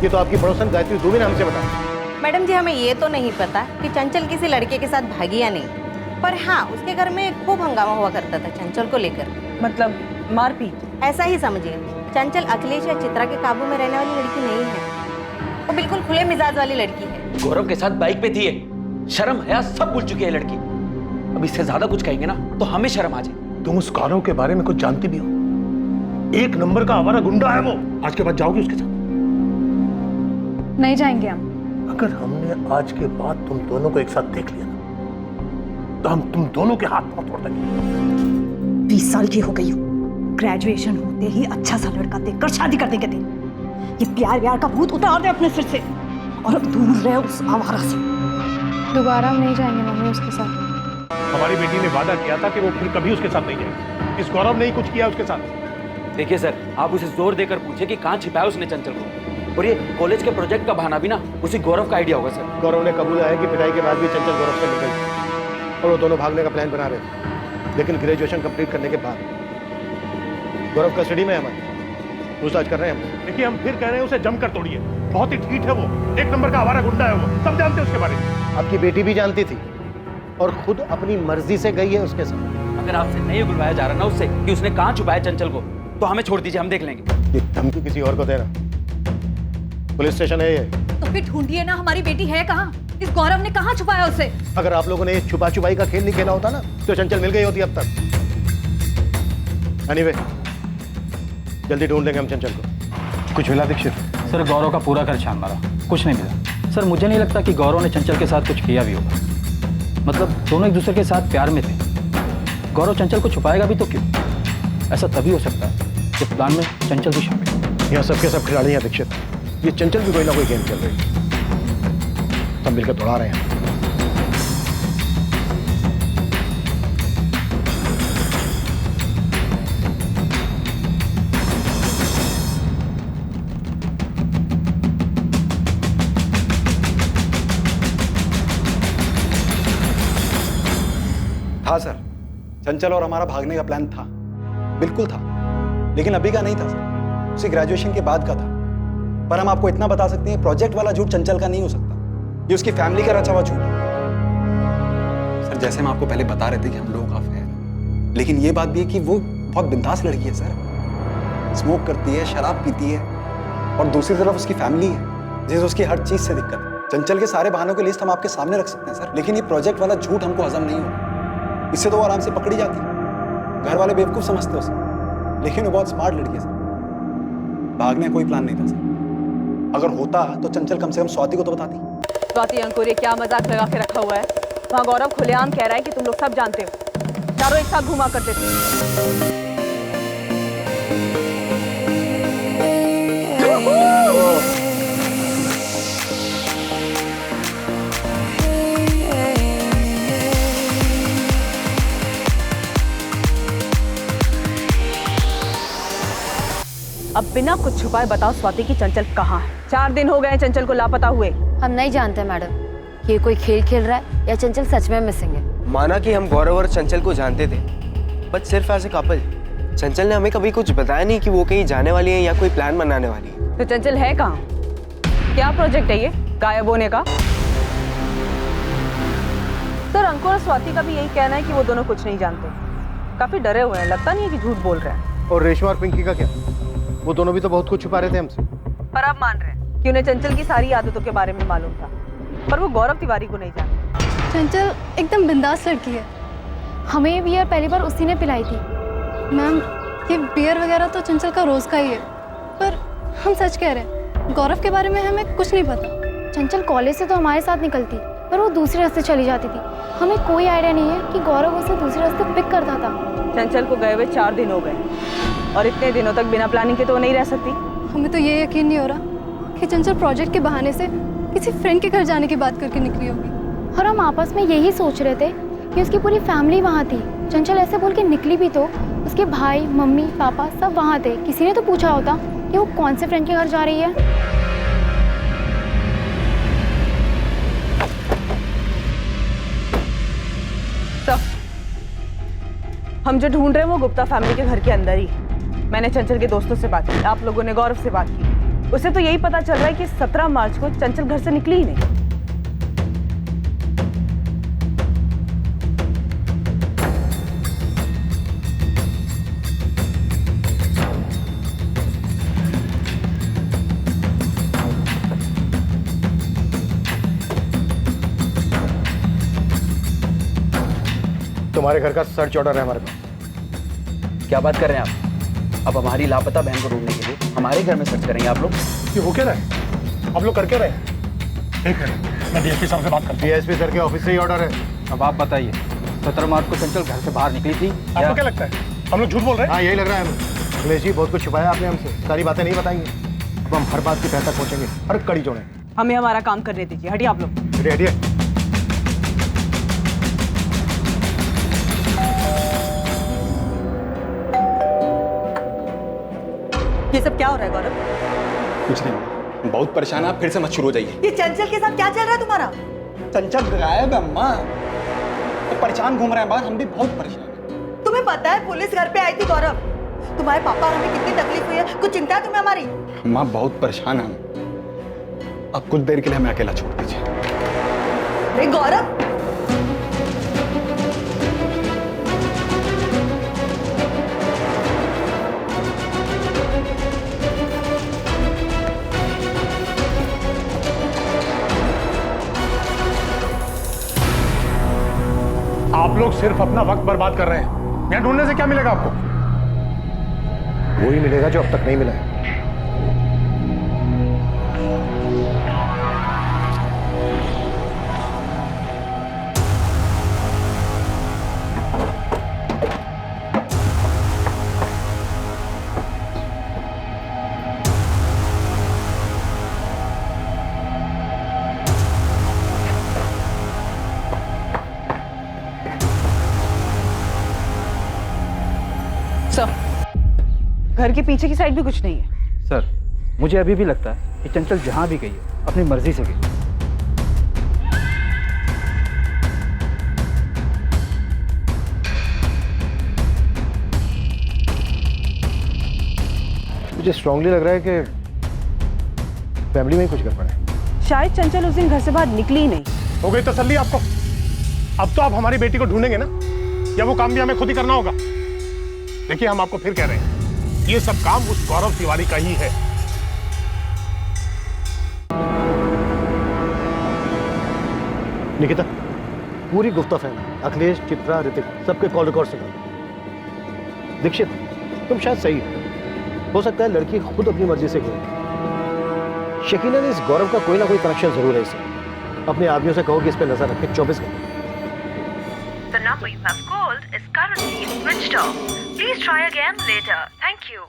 ये तो आपकी पड़ोसन गायत्री दुबे ने हमसे बताया। मैडम जी, हमें ये तो नहीं पता कि चंचल किसी लड़के के साथ भागी या नहीं, पर हाँ उसके घर में खूब हंगामा हुआ करता था चंचल को लेकर। मतलब मारपीट? ऐसा ही समझिए। चंचल अखिलेश या चित्रा के काबू में रहने वाली लड़की नहीं है, वो बिल्कुल खुले मिजाज वाली लड़की है। गौरव के साथ बाइक पे थी ये। शर्म है सब भूल चुकी है लड़की। अब इससे ज्यादा कुछ कहेंगे ना तो हमें शर्म आ जाए। तुम उस गौरव के बारे में कुछ जानती भी हो? एक नंबर का आवारा गुंडा है वो। आज के बाद जाओगी उसके साथ? नहीं जाएंगे हम। अगर हमने आज के बाद तुम दोनों को एक साथ देख लिया ना, तो हम तुम दोनों के हाथ पांव तोड़ देंगे। 20 साल की हो गई हो, ग्रेजुएशन होते ही अच्छा सा लड़का देखकर शादी कर देंगे। ये प्यार व्यार का भूत उतार दे अपने सिर से और दूर रहे उस आवारा से। दोबारा हम नहीं जाएंगे मम्मी उसके साथ। हमारी बेटी ने वादा किया था कि वो फिर कभी उसके साथ नहीं जाएगी। इस गौरव ने ही कुछ किया उसके साथ। देखिए सर, आप उसे जोर देकर पूछे कि कहाँ छिपाया उसने चंचल को। और ये कॉलेज के प्रोजेक्ट का बहाना भी ना उसी गौरव का आइडिया होगा सर। गौरव ने कबूला है कि पिटाई के बाद भी चंचल गौरव से निकल गई और वो दोनों भागने का प्लान बना रहे थे। लेकिन ग्रेजुएशन कंप्लीट करने के बाद गौरव कस्टडी में है, हमारे पूछताछ कर रहे हैं हम। देखिए, हम फिर कह रहे हैं उसे जमकर तोड़िए। बहुत ही ठीक है वो, एक नंबर का आवारा गुंडा है वो, सब जानते हैं उसके बारे में। आपकी बेटी भी जानती थी और खुद अपनी मर्जी से गई है उसके साथ। अगर आपसे नहीं बुलवाया जा रहा ना उससे कि उसने कहाँ छुपाया चंचल को, तो हमें छोड़ दीजिए, हम देख लेंगे। ये धमकी किसी और को देना? पुलिस स्टेशन है ये। तो फिर ढूंढिए ना, हमारी बेटी है कहाँ? इस गौरव ने कहाँ छुपाया उसे? अगर आप लोगों ने ये छुपा छुपाई का खेल नहीं खेला होता ना, तो चंचल मिल गई होती अब तक। एनीवे, जल्दी ढूंढ लेंगे हम चंचल को। कुछ मिला दीक्षित? सर, गौरव का पूरा घर छान मारा, कुछ नहीं मिला। सर, मुझे नहीं लगता कि गौरव ने चंचल के साथ कुछ किया भी होगा। मतलब दोनों एक दूसरे के साथ प्यार में थे। गौरव चंचल को छुपाएगा भी तो क्यों? ऐसा तभी हो सकता है जब प्लान में चंचल भी शामिल है। यहाँ सबके सब खिलाड़ी हैं दीक्षित। ये चंचल भी कोई ना कोई गेम चल रही है, सब मिलकर दौड़ा रहे हैं। था सर, चंचल और हमारा भागने का प्लान था, बिल्कुल था, लेकिन अभी का नहीं था सर, उसी ग्रेजुएशन के बाद का था। पर हम आपको इतना बता सकते हैं, प्रोजेक्ट वाला झूठ चंचल का नहीं हो सकता, ये उसकी फैमिली का रचा हुआ झूठ है। सर, जैसे हम आपको पहले बता रहे थे कि हम लोगों का अफेयर है, लेकिन ये बात भी है कि वो बहुत बिंदास लड़की है सर, स्मोक करती है, शराब पीती है, और दूसरी तरफ उसकी फैमिली है जिसे उसकी हर चीज से दिक्कत है। चंचल के सारे बहानों की लिस्ट हम आपके सामने रख सकते हैं सर, लेकिन ये प्रोजेक्ट वाला झूठ हमको हजम नहीं होगा। इससे तो वो आराम से पकड़ी जाती, घर वाले बेवकूफ समझते उसे, लेकिन वो बहुत स्मार्ट लड़की है सर। भागने का कोई प्लान नहीं था सर, अगर होता तो चंचल कम से कम स्वाति को तो बताती। स्वाति अंकुर, ये क्या मजाक लगा के रखा हुआ है? वहाँ गौरव खुलेआम कह रहा है कि तुम लोग सब जानते हो, चारों एक साथ घुमा करते थे। अब बिना कुछ छुपाए बताओ स्वाति की चंचल कहाँ है? 4 दिन हो गए चंचल को लापता हुए। हम नहीं जानते मैडम, ये कोई खेल खेल रहा है या चंचल सच में मिसिंग है। माना कि हम गौरव और चंचल को जानते थे, बट सिर्फ एज ए कपल। चंचल ने हमें कभी कुछ बताया नहीं कि वो कहीं जाने वाली है या कोई प्लान बनाने वाली है। तो चंचल है कहाँ? क्या प्रोजेक्ट है ये गायब होने का? सर, अंकुर और स्वाति का भी यही कहना है कि वो दोनों कुछ नहीं जानते, काफी डरे हुए हैं, लगता नहीं है कि झूठ बोल रहे हैं। और रेशमा और पिंकी का क्या? वो दोनों भी तो बहुत कुछ छुपा रहे थे हमसे। पर अब मान रहे हैं कि उन्हें चंचल की सारी आदतों के बारे में मालूम था, पर वो गौरव तिवारी को नहीं जानते। चंचल एकदम बिंदास लड़की है, हमें ये बियर पहली बार उसी ने पिलाई थी। मैम, ये बियर वगैरह तो चंचल का रोज का ही है, पर हम सच कह रहे हैं, गौरव के बारे में हमें कुछ नहीं पता। चंचल कॉलेज से तो हमारे साथ निकलती, पर वो दूसरे रास्ते चली जाती थी। हमें कोई आइडिया नहीं है कि गौरव उसे दूसरे रास्ते पिक करता था। चंचल को गए हुए 4 दिन हो गए, और इतने दिनों तक बिना प्लानिंग के तो वो नहीं रह सकती। हमें तो ये यकीन नहीं हो रहा कि चंचल प्रोजेक्ट के बहाने से किसी फ्रेंड के घर जाने की बात करके निकली होगी। और हम आपस में यही सोच रहे थे कि उसकी पूरी फैमिली वहाँ थी। चंचल ऐसे बोल के निकली भी तो उसके भाई मम्मी पापा सब वहाँ थे। किसी ने तो पूछा होता कि वो कौन से फ्रेंड के घर जा रही है। तो हम जो ढूंढ रहे हैं वो गुप्ता फैमिली के घर के अंदर ही। मैंने चंचल के दोस्तों से बात की, आप लोगों ने गौरव से बात की। उसे तो यही पता चल रहा है कि 17 मार्च को चंचल घर से निकली ही नहीं। तुम्हारे घर का सर्च ऑर्डर है हमारे पास। क्या बात कर रहे हैं आप? अब हमारी लापता बहन को ढूंढने के लिए हमारे घर में सर्च करेंगे आप लोग? ये हो क्या रहा है? आप लोग कर क्या रहे हैं? एक मिनट, मैं डीएसपी साहब से बात करता हूं। डीएसपी सर के ऑफिस से ही ऑर्डर है। अब आप बताइए, 17 मार्च को चंचल घर से बाहर निकली थी? आपको क्या लगता है हम लोग झूठ बोल रहे हैं? हाँ यही लग रहा है हमें। अखिलेश जी बहुत कुछ छुपाया आपने हमसे, सारी बातें नहीं बताएंगे। अब हम हर बात की तह तक पहुंचेंगे, हर कड़ी जोड़ें। हमें हमारा काम करने दीजिए, हटिए आप लोग। हटिए। ये सब क्या हो रहा है गौरव? कुछ नहीं, बहुत परेशान है आप, फिर से मत शुरू हो जाइए। ये चंचल के साथ क्या चल रहा है तुम्हारा? चंचल गायब है अम्मा, तो परेशान घूम रहे हैं बाहर, हम भी बहुत परेशान हैं। तुम्हें पता है पुलिस घर पे आई थी गौरव, तुम्हारे पापा और हमें कितनी तकलीफ हुई है, कुछ चिंता है तुम्हें हमारी? अम्मा बहुत परेशान है, अब कुछ देर के लिए हमें अकेला छोड़ दीजिए। अरे गौरव, आप लोग सिर्फ अपना वक्त बर्बाद कर रहे हैं। यहाँ ढूंढने से क्या मिलेगा आपको? वही मिलेगा जो अब तक नहीं मिला है। घर के पीछे की साइड भी कुछ नहीं है। सर, मुझे अभी भी लगता है कि चंचल जहां भी गई है अपनी मर्जी से गई। मुझे स्ट्रांगली लग रहा है कि फैमिली में ही कुछ गड़बड़ है। शायद चंचल उस दिन घर से बाहर निकली ही नहीं। हो गई तसल्ली आपको? अब तो आप हमारी बेटी को ढूंढेंगे ना, या वो काम भी हमें खुद ही करना होगा? देखिए हम आपको फिर कह रहे हैं, ये सब काम उस गौरव तिवारी का ही है। निकिता, पूरी गुप्ता फैमिली, अखिलेश, चित्रा, ऋतिक, सबके कॉल रिकॉर्ड से करो। दीक्षित, तुम शायद सही हो सकता है लड़की खुद अपनी मर्जी से गई। शकीनन इस गौरव का कोई ना कोई कनेक्शन जरूर है इसे। अपने आदमियों से कहो कि इस पे नजर रखे 24 घंटे। The number you have called is currently switched off. Please try again later. Thank you.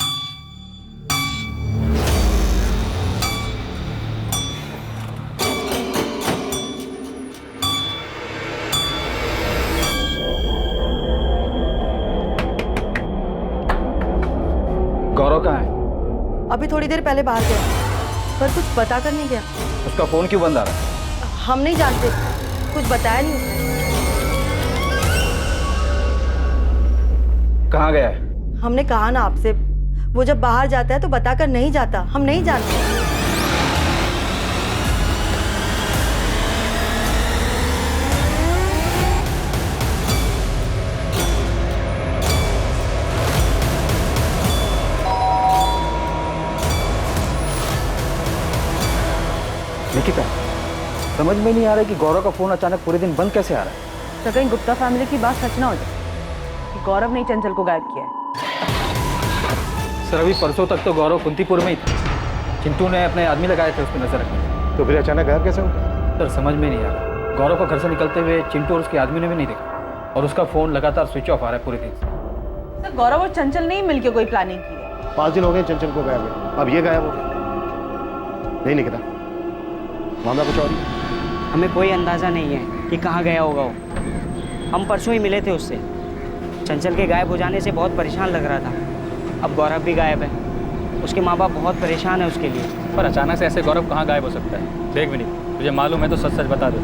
गौरव कहाँ है? अभी थोड़ी देर पहले बाहर गया, पर कुछ बता कर नहीं गया। उसका फोन क्यों बंद आ रहा है? हम नहीं जानते, कुछ बताया नहीं उसने। कहाँ गया है? हमने कहा ना आपसे, वो जब बाहर जाता है तो बताकर नहीं जाता, हम नहीं जानते। निकिता, समझ में नहीं आ रहा है कि गौरव का फोन अचानक पूरे दिन बंद कैसे आ रहा है। तो कहीं गुप्ता फैमिली की बात सच ना हो जाए कि गौरव ने चंचल को गायब किया है। सर, अभी परसों तक तो गौरव कुंतीपुर में ही था। चिंटू ने अपने आदमी लगाए थे उस पर नजर रखने। तो फिर अचानक गायब कैसे हो गया? सर, समझ में नहीं आ रहा। गौरव को घर से निकलते हुए चिंटू और उसके आदमी ने भी नहीं देखा, और उसका फोन लगातार स्विच ऑफ आ रहा है पूरे दिन से। तो गौरव और चंचल नहीं मिलकर कोई प्लानिंग की है। 5 दिन हो गए चंचल को गायब है, अब ये गायब हो गया। नहीं निकिता, मामला कुछ और ही। हमें कोई अंदाजा नहीं है कि कहाँ गया होगा वो। हम परसों ही मिले थे उससे। चंचल के गायब हो जाने से बहुत परेशान लग रहा था। अब गौरव भी गायब है। उसके माँ बाप बहुत परेशान है उसके लिए। पर अचानक से ऐसे गौरव कहाँ गायब हो सकता है? देख विनीत, तुझे मालूम है तो सच सच बता दो।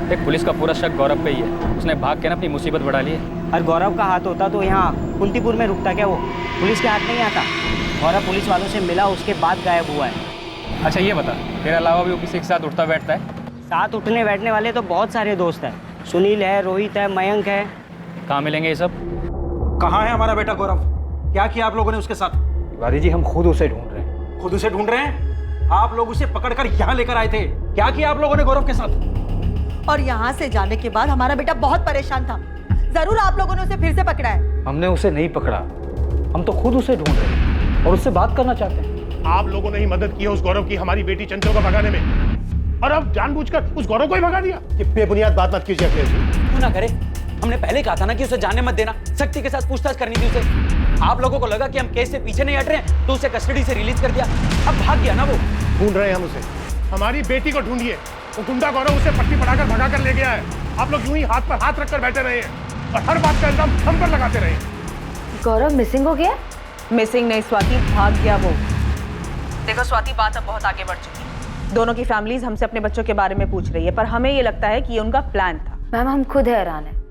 देख, पुलिस का पूरा शक गौरव पे ही है। उसने भाग के ना अपनी मुसीबत बढ़ा ली है। और गौरव का हाथ होता तो यहाँ कुंतीपुर में रुकता क्या वो? पुलिस के हाथ नहीं आता। गौरव पुलिस वालों से मिला, उसके बाद गायब हुआ है। अच्छा ये बता, तेरे अलावा भी वो किसी के साथ उठता बैठता है? साथ उठने बैठने वाले तो बहुत सारे दोस्त हैं। सुनील है, रोहित है, मयंक है। कहाँ मिलेंगे ये सब? कहाँ है हमारा बेटा गौरव? क्या किया आप लोगों ने उसके साथ? तिवारी जी, हम खुद उसे ढूंढ रहे हैं। खुद उसे ढूंढ रहे हैं? आप लोग उसे पकड़कर यहाँ लेकर आए थे। क्या किया आप लोगों ने गौरव के साथ? और यहाँ से जाने के बाद हमारा बेटा बहुत परेशान था। जरूर आप लोगों ने उसे फिर से पकड़ा है। हमने उसे नहीं पकड़ा, हम तो खुद उसे ढूंढ रहे हैं और उससे बात करना चाहते हैं। आप लोगों ने ही मदद की है उस गौरव की हमारी बेटी चंचल को भगाने में, और अब जानबूझकर उस गौरव को ही भगा दिया। ये बेबुनियाद बात मत कीजिए अखिलेश जी। क्यों ना करे? हमने पहले कहा था ना कि उसे जाने मत देना। सख्ती के साथ पूछताछ करनी थी उसे। आप लोगों को लगा कि हम केस से पीछे नहीं हट रहे हैं तो उसे कस्टडी से रिलीज कर दिया। अब भाग गया ना वो। ढूंढ रहे हैं हम उसे। हमारी बेटी को ढूंढिए। वो गुंडा गौरव उसे पट्टी पढ़ाकर भगा कर ले गया है। आप लोग यूं ही हाथ पर हाथ रखकर बैठे रहे हैं और हर बात का इल्जाम हम पर लगाते रहे। गौरव मिसिंग हो गया? मिसिंग नहीं स्वाति, भाग गया वो। देखो स्वाति, बात अब बहुत आगे बढ़ चुकी है। दोनों की फैमिलीज हमसे अपने बच्चों के बारे में पूछ रही है, पर हमें ये लगता है कि ये उनका प्लान था। मैम, हम खुद हैरान हैं।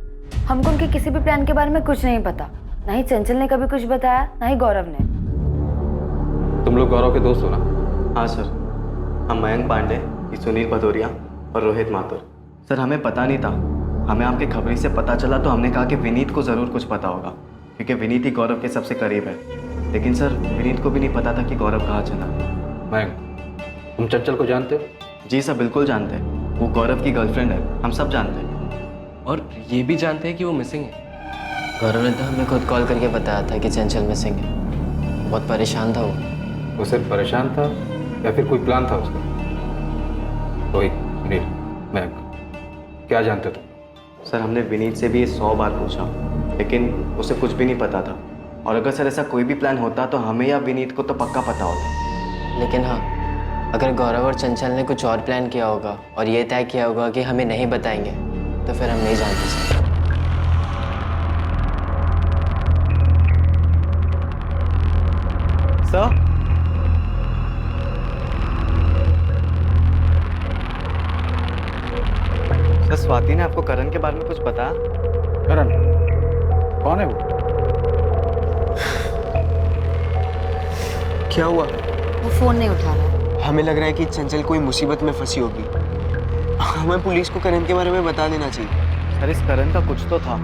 हमको उनके किसी भी प्लान के बारे में कुछ नहीं पता। ना ही चंचल ने कभी कुछ बताया, ना ही गौरव ने। तुम लोग गौरव के दोस्त हो ना? हाँ सर, हम मयंक पांडे, सुनील भदौरिया और रोहित माथुर। सर, हमें पता नहीं था। हमें आपके खबरी से पता चला तो हमने कहा कि विनीत को ज़रूर कुछ पता होगा, क्योंकि विनीत ही गौरव के सबसे करीब है। लेकिन सर, विनीत को भी नहीं पता था कि गौरव कहाँ चला। मयंक, तुम चंचल को जानते हो? जी सर, बिल्कुल जानते हैं। वो गौरव की गर्लफ्रेंड है, हम सब जानते हैं। और ये भी जानते हैं कि वो मिसिंग है। गौरव ने तो हमें खुद कॉल करके बताया था कि चंचल मिसिंग है। बहुत परेशान था वो सिर्फ परेशान था या फिर कोई प्लान था उसका? रोहित, सुनील, मयंक, क्या जानते तुम? सर, हमने विनीत से भी 100 बार पूछा, लेकिन उसे कुछ भी नहीं पता था। और अगर सर ऐसा कोई भी प्लान होता तो हमें या विनीत को तो पक्का पता होता। लेकिन हाँ, अगर गौरव और चंचल ने कुछ और प्लान किया होगा और ये तय किया होगा कि हमें नहीं बताएंगे, तो फिर हम नहीं जानते सर। सर, स्वाति ने आपको करण के बारे में कुछ बताया? करण कौन है वो? क्या हुआ? वो फोन नहीं उठा रहा। हमें लग रहा है कि चंचल कोई मुसीबत में फंसी होगी। हमें पुलिस को करण के बारे में बता देना चाहिए। सर, इस करण का कुछ तो था।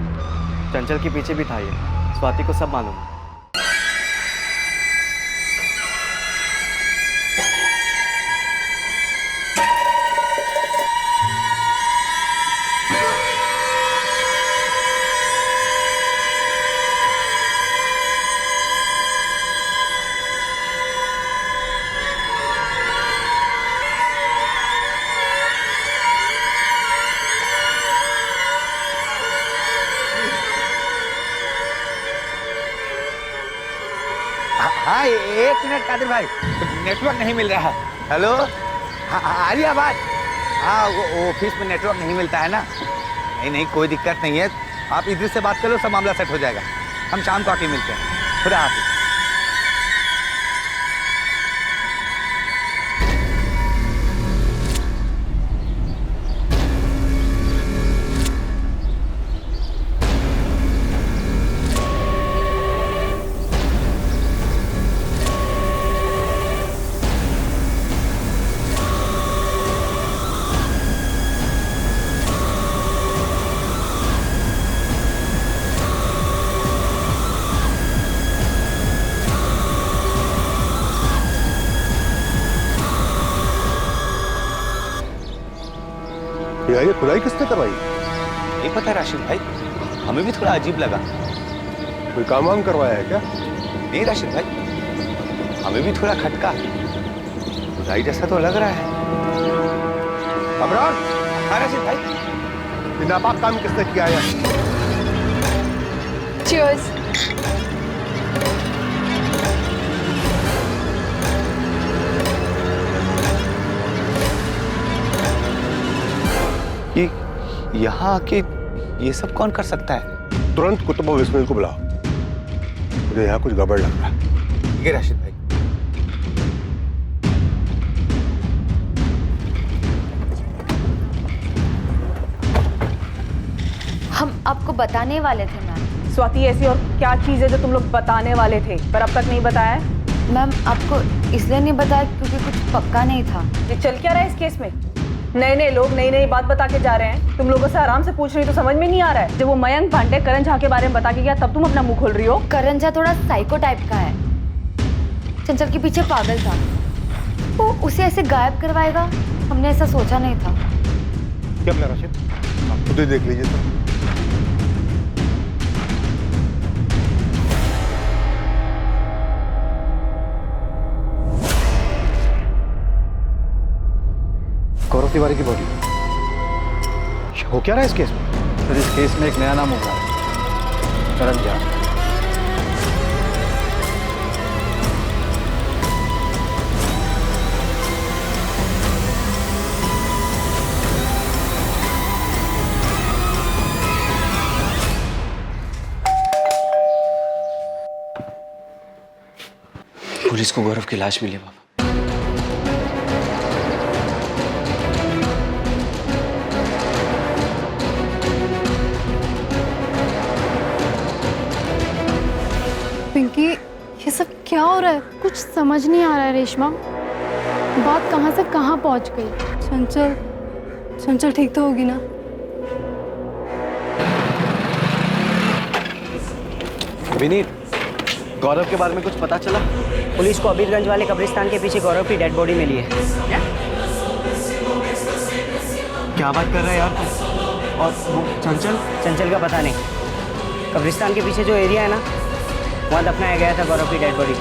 चंचल के पीछे भी था ये। स्वाति को सब मालूम है। हाँ, एक मिनट कादिर भाई, नेटवर्क नहीं मिल रहा। हेलो, आ रही आवाज? हाँ, वो ऑफिस में नेटवर्क नहीं मिलता है ना। नहीं नहीं, कोई दिक्कत नहीं है। आप इधर से बात कर लो, सब मामला सेट हो जाएगा। हम शाम को आके मिलते हैं। खुदा हाफिज। ये खुदाई किसने करवाई? नहीं पता राशिद भाई, हमें भी थोड़ा अजीब लगा। कोई काम वाम करवाया है क्या? नहीं राशिद भाई, हमें भी थोड़ा खटका। खुदाई जैसा तो लग रहा है। अमरान, हाँ राशिद भाई, ये नापाक काम किसने किया है? Cheers. यहाँ आके ये सब कौन कर सकता है? तुरंत कुतुब और बिस्मिल को बुलाओ, मुझे यहाँ कुछ गड़बड़ लग रहा है। ठीक है राशिद भाई। हम आपको बताने वाले थे मैम। स्वाति, ऐसी और क्या चीज़ है जो तुम लोग बताने वाले थे पर अब तक नहीं बताया है? मैम आपको इसलिए नहीं बताया क्योंकि कुछ पक्का नहीं था। ये चल क्या रहा है इस केस में? नए नए लोग नई नई बात बता के जा रहे हैं, तुम लोगों से आराम से पूछ रही तो समझ में नहीं आ रहा है। जब वो मयंक पांडे करण झा के बारे में बता के गया तब तुम अपना मुंह खोल रही हो। करण झा थोड़ा साइको टाइप का है, चंचल के पीछे पागल था, वो उसे ऐसे गायब करवाएगा, हमने ऐसा सोचा नहीं था। क्या बोला राशिद? आप खुद ही देख लीजिए सर। गौरव तिवारी की बॉडी हो क्या रहा है इस केस में? सर इस केस में एक नया नाम उभरा है, करण झा। पुलिस को गौरव की लाश मिली बाबा। पिंकी, ये सब क्या हो रहा है? कुछ समझ नहीं आ रहा है रेशमा। बात कहाँ से कहाँ पहुँच गई? चंचल ठीक तो होगी ना? विनीत, गौरव के बारे में कुछ पता चला? पुलिस को अबीरगंज वाले कब्रिस्तान के पीछे गौरव की डेड बॉडी मिली है। क्या बात कर रहा है यार तू? और वो चंचल का पता नहीं। कब्रिस्तान के पीछे जो एरिया है ना, वहाँ दफनाया गया था गौरव की डेड बॉडी।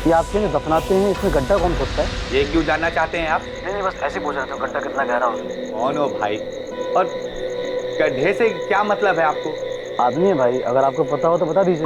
ये आप क्यों दफनाते हैं, इसमें गड्ढा कौन खोदता है? ये क्यों जानना चाहते हैं आप? नहीं बस ऐसे पूछ रहा था, गड्ढा कितना गहरा होता है। कौन हो भाई? और गड्ढे से क्या मतलब है आपको? आदमी है भाई, अगर आपको पता हो तो बता दीजिए।